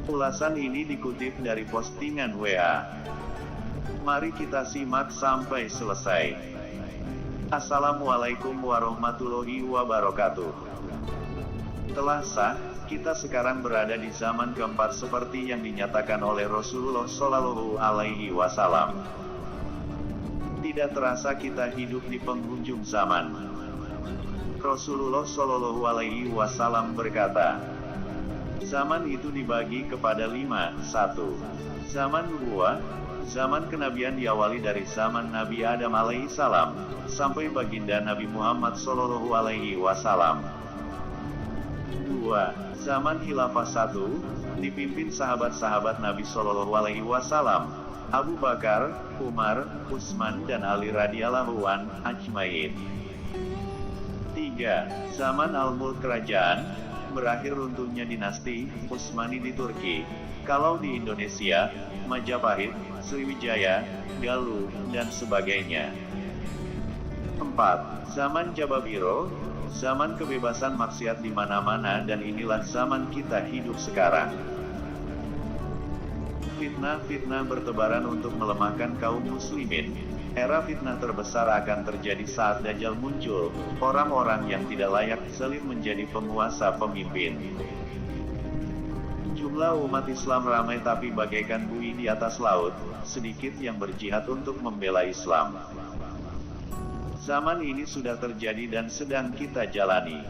Ulasan ini dikutip dari postingan WA. Mari kita simak sampai selesai. Assalamualaikum warahmatullahi wabarakatuh. Telah sah, kita sekarang berada di zaman keempat seperti yang dinyatakan oleh Rasulullah Shallallahu Alaihi Wasallam. Tidak terasa kita hidup di penghujung zaman. Rasulullah Shallallahu Alaihi Wasallam berkata, zaman itu dibagi kepada 5. 1. Zaman nubuwah. Zaman kenabian diawali dari zaman Nabi Adam alaihissalam sampai baginda Nabi Muhammad Shallallahu Alaihi Wasallam. 2. Zaman khilafah. 1. Dipimpin sahabat-sahabat Nabi Shallallahu Alaihi Wasallam, Abu Bakar, Umar, Utsman dan Ali radhiyallahu an ajmain. 3. Zaman al-mulk kerajaan. Berakhir runtuhnya dinasti Utsmani di Turki. Kalau di Indonesia, Majapahit, Sriwijaya, Galuh, dan sebagainya. 4. Zaman Jababiro. Zaman kebebasan maksiat di mana-mana dan inilah zaman kita hidup sekarang. Fitnah-fitnah bertebaran untuk melemahkan kaum muslimin. Era fitnah terbesar akan terjadi saat Dajjal muncul, orang-orang yang tidak layak salib menjadi penguasa pemimpin. Jumlah umat Islam ramai tapi bagaikan buih di atas laut, sedikit yang berjihad untuk membela Islam. Zaman ini sudah terjadi dan sedang kita jalani.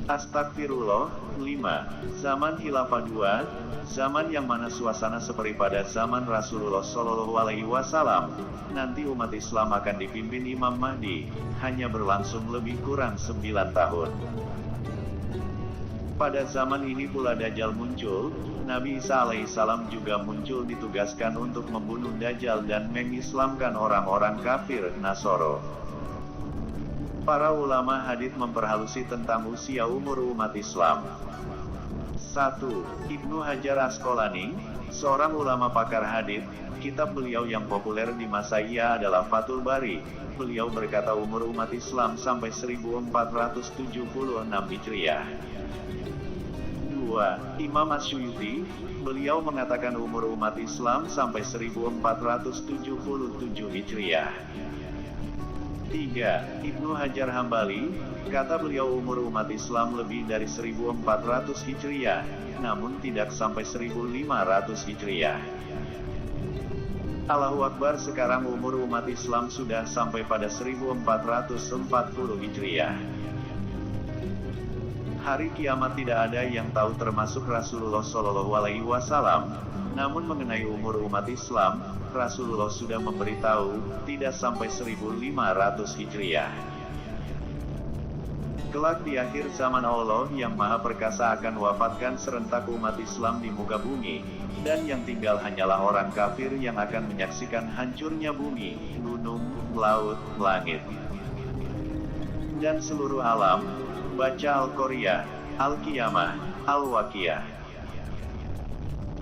Astagfirullah. 5. Zaman khilafah. 2. Zaman yang mana suasana seperti pada zaman Rasulullah Shallallahu Alaihi Wasallam. Nanti umat Islam akan dipimpin Imam Mahdi, hanya berlangsung lebih kurang 9 tahun. Pada zaman ini pula Dajjal muncul. Nabi Isa alaihissalam juga muncul ditugaskan untuk membunuh Dajjal dan mengislamkan orang-orang kafir Nasoro. Para ulama hadits memperhalusi tentang usia umur umat Islam. 1. Ibnu Hajar Asqalani, seorang ulama pakar hadits. Kitab beliau yang populer di masa ia adalah Fathul Bari. Beliau berkata umur umat Islam sampai 1476 Hijriah. 2. Imam Asyuyuti, beliau mengatakan umur umat Islam sampai 1477 Hijriah. 3. Ibnu Hajar Hambali, kata beliau umur umat Islam lebih dari 1400 Hijriah, namun tidak sampai 1500 Hijriah. Allahu Akbar, sekarang umur umat Islam sudah sampai pada 1440 Hijriah. Hari kiamat tidak ada yang tahu termasuk Rasulullah Shallallahu Alaihi Wasallam. Namun mengenai umur umat Islam, Rasulullah sudah memberitahu, tidak sampai 1500 Hijriah. Kelak di akhir zaman Allah yang Maha Perkasa akan wafatkan serentak umat Islam di muka bumi, dan yang tinggal hanyalah orang kafir yang akan menyaksikan hancurnya bumi, gunung, laut, langit, dan seluruh alam. Baca Al-Qur'an, Al-Qiyamah, Al-Waqiah.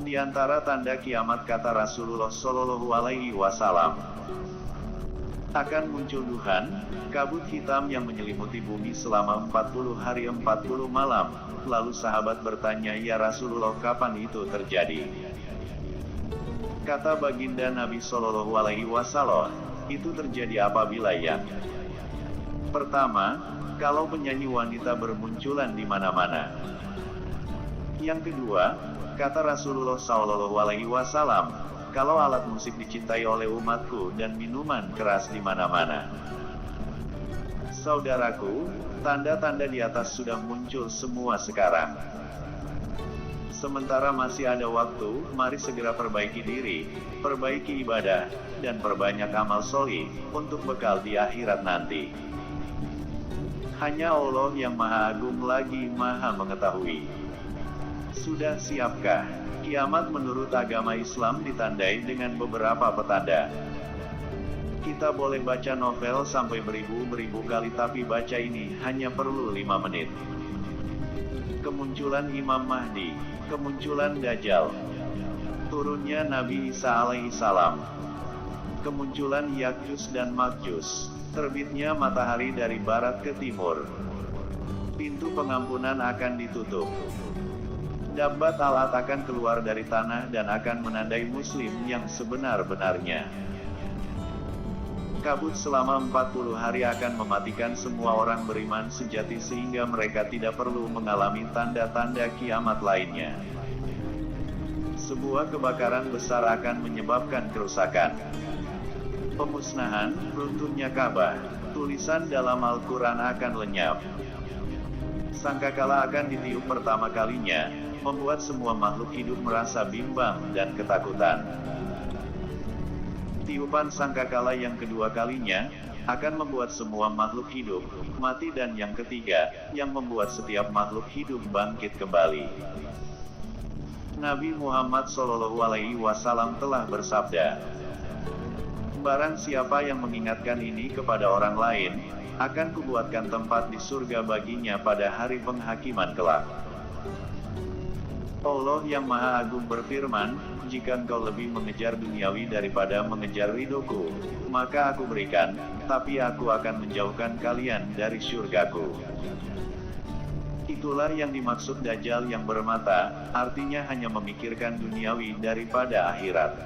Di antara tanda kiamat kata Rasulullah Shallallahu Alaihi Wasallam, akan muncul duhan, kabut hitam yang menyelimuti bumi selama 40 hari 40 malam. Lalu sahabat bertanya, ya Rasulullah, kapan itu terjadi? Kata baginda Nabi Shallallahu Alaihi Wasallam, itu terjadi apabila yang pertama, kalau penyanyi wanita bermunculan di mana-mana. Yang kedua, kata Rasulullah Shallallahu Alaihi Wasallam, kalau alat musik dicintai oleh umatku dan minuman keras di mana-mana. Saudaraku, tanda-tanda di atas sudah muncul semua sekarang. Sementara masih ada waktu, mari segera perbaiki diri, perbaiki ibadah, dan perbanyak amal sholih untuk bekal di akhirat nanti. Hanya Allah yang Maha Agung lagi Maha Mengetahui. Sudah siapkah? Kiamat menurut agama Islam ditandai dengan beberapa petanda. Kita boleh baca novel sampai beribu-ribu kali tapi baca ini hanya perlu 5 menit. Kemunculan Imam Mahdi, kemunculan Dajjal, turunnya Nabi Isa alaihissalam, kemunculan Ya'juj dan Ma'juj, terbitnya matahari dari barat ke timur, pintu pengampunan akan ditutup, Dabbat alat akan keluar dari tanah dan akan menandai muslim yang sebenar-benarnya. Kabut selama 40 hari akan mematikan semua orang beriman sejati sehingga mereka tidak perlu mengalami tanda-tanda kiamat lainnya. Sebuah kebakaran besar akan menyebabkan kerusakan, pemusnahan, runtuhnya Ka'bah, tulisan dalam Al-Quran akan lenyap. Sangkakala akan ditiup pertama kalinya, membuat semua makhluk hidup merasa bimbang dan ketakutan. Tiupan sangkakala yang kedua kalinya, akan membuat semua makhluk hidup mati, dan yang ketiga, yang membuat setiap makhluk hidup bangkit kembali. Nabi Muhammad SAW telah bersabda, "Barang siapa yang mengingatkan ini kepada orang lain, akan kubuatkan tempat di surga baginya pada hari penghakiman kelak." Allah yang Maha Agung berfirman, "Jika engkau lebih mengejar duniawi daripada mengejar ridhoku, maka aku berikan, tapi aku akan menjauhkan kalian dari syurgaku." Itulah yang dimaksud Dajjal yang bermata, artinya hanya memikirkan duniawi daripada akhirat.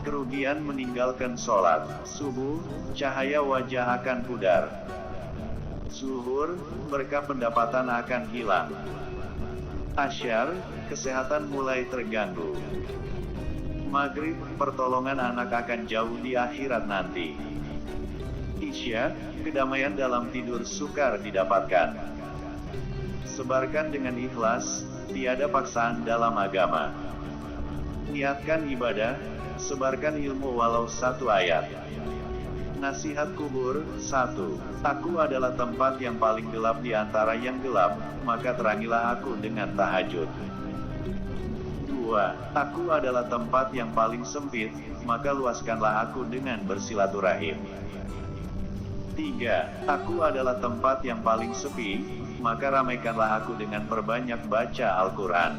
Kerugian meninggalkan sholat subuh, cahaya wajah akan pudar. Zuhur, berkah pendapatan akan hilang. Asyar, kesehatan mulai terganggu. Maghrib, pertolongan anak akan jauh di akhirat nanti. Isya, kedamaian dalam tidur sukar didapatkan. Sebarkan dengan ikhlas, tiada paksaan dalam agama. Niatkan ibadah, sebarkan ilmu walau satu ayat. Nasihat kubur, 1. Aku adalah tempat yang paling gelap di antara yang gelap, maka terangilah aku dengan tahajud. 2. Aku adalah tempat yang paling sempit, maka luaskanlah aku dengan bersilaturahim. 3. Aku adalah tempat yang paling sepi, maka ramaikanlah aku dengan perbanyak baca Al-Quran.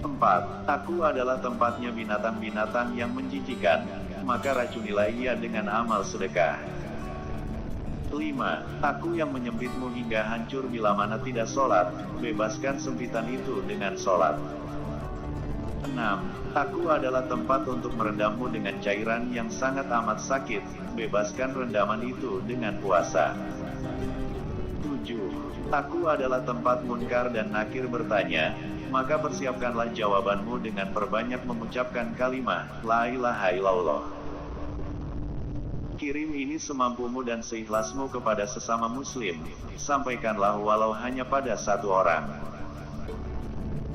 4. Aku adalah tempatnya binatang-binatang yang menjijikan, maka racunilah ia dengan amal sedekah. 5. Aku yang menyempitmu hingga hancur bila mana tidak sholat, bebaskan sempitan itu dengan sholat. 6. Aku adalah tempat untuk merendammu dengan cairan yang sangat amat sakit, bebaskan rendaman itu dengan puasa. 7. Aku adalah tempat munkar dan nakir bertanya, maka persiapkanlah jawabanmu dengan perbanyak mengucapkan kalimat La ilaha illallah. Kirim ini semampumu dan seikhlasmu kepada sesama muslim, sampaikanlah walau hanya pada satu orang.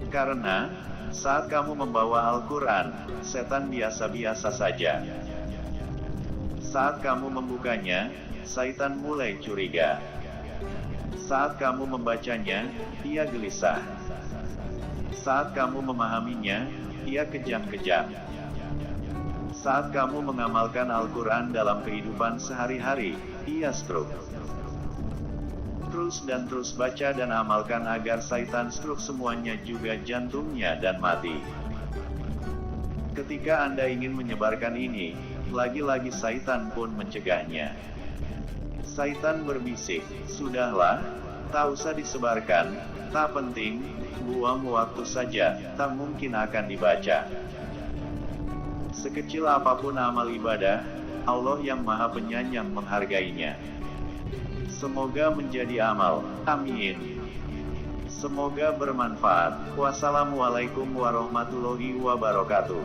Karena, saat kamu membawa Al-Quran, setan biasa-biasa saja. Saat kamu membukanya, syaitan mulai curiga. Saat kamu membacanya, ia gelisah. Saat kamu memahaminya, ia kejang-kejang. Saat kamu mengamalkan Al-Quran dalam kehidupan sehari-hari, ia stroke. Terus dan terus baca dan amalkan agar syaitan stroke semuanya juga jantungnya dan mati. Ketika Anda ingin menyebarkan ini, lagi-lagi syaitan pun mencegahnya. Syaitan berbisik, "Sudahlah, tak usah disebarkan, tak penting, buang waktu saja, tak mungkin akan dibaca." Sekecil apapun amal ibadah, Allah yang Maha Penyayang menghargainya. Semoga menjadi amal, amin. Semoga bermanfaat. Wassalamualaikum warahmatullahi wabarakatuh.